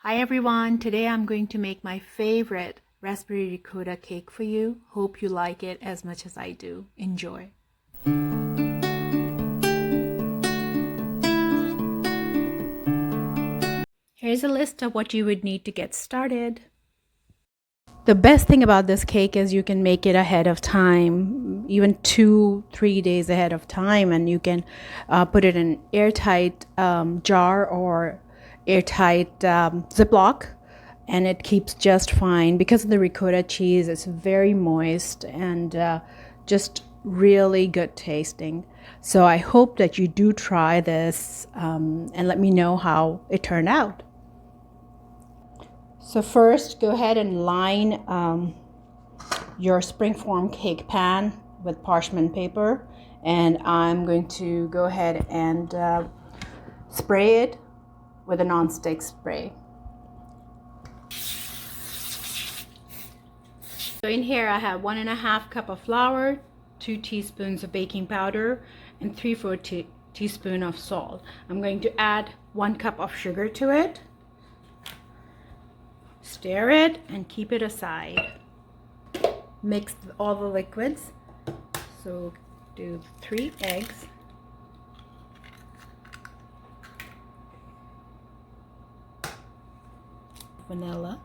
Hi everyone, today I'm going to make my favorite raspberry ricotta cake for you. Hope you like it as much as I do. Enjoy. Here's a list of what you would need to get started. The best thing about this cake is you can make it ahead of time, even 2-3 days ahead of time, and you can put it in airtight jar or airtight Ziploc, and it keeps just fine because of the ricotta cheese. It's very moist and just really good tasting. So I hope that you do try this and let me know how it turned out. So first, go ahead and line your springform cake pan with parchment paper, and I'm going to go ahead and spray it with a non-stick spray. So in here I have 1.5 cups of flour, 2 teaspoons of baking powder, and 3/4 teaspoon of salt. I'm going to add 1 cup of sugar to it. Stir it and keep it aside. Mix all the liquids. So do 3 eggs. Vanilla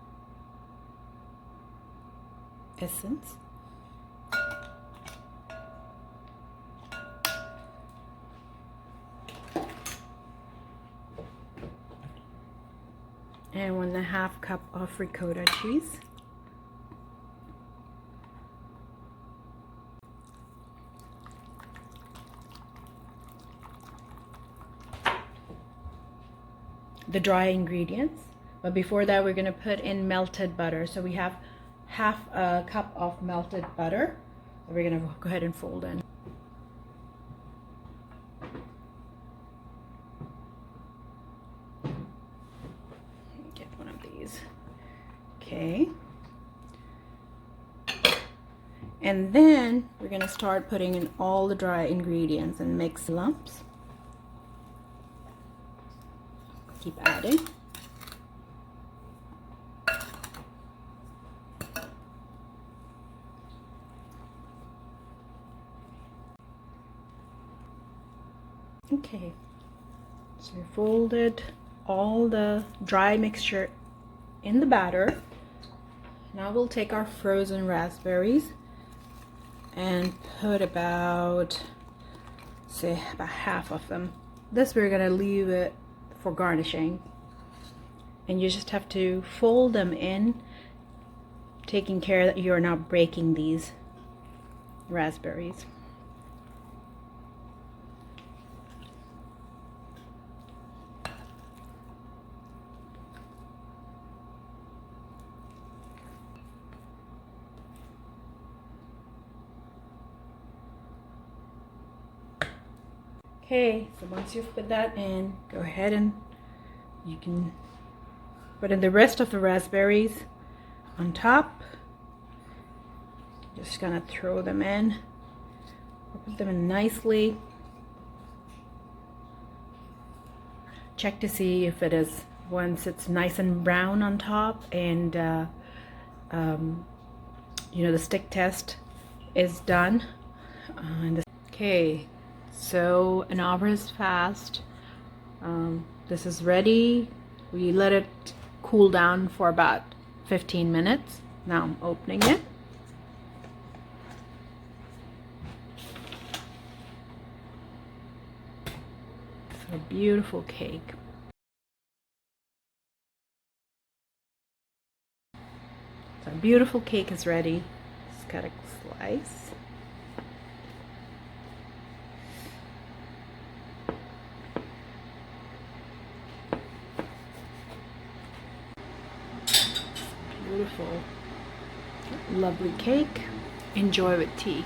essence. And 1.5 cup of ricotta cheese. The dry ingredients, but before that we're going to put in melted butter. So we have 1/2 cup of melted butter that we're going to go ahead and fold in. Get one of these. Okay. And then we're going to start putting in all the dry ingredients and mix lumps. Keep adding. Okay, so we folded all the dry mixture in the batter. Now we'll take our frozen raspberries and put about, say, about half of them. This we're gonna leave it for garnishing, and you just have to fold them in, taking care that you're not breaking these raspberries. Okay, so once you've put that in, go ahead and you can put in the rest of the raspberries on top. Just gonna throw them in, put them in nicely. Check to see if it is, once it's nice and brown on top, and you know, the stick test is done. Okay. So an hour has passed. This is ready. We let it cool down for about 15 minutes. Now I'm opening it. It's a beautiful cake. So a beautiful cake is ready. Just cut a slice. Beautiful, lovely cake. Enjoy with tea.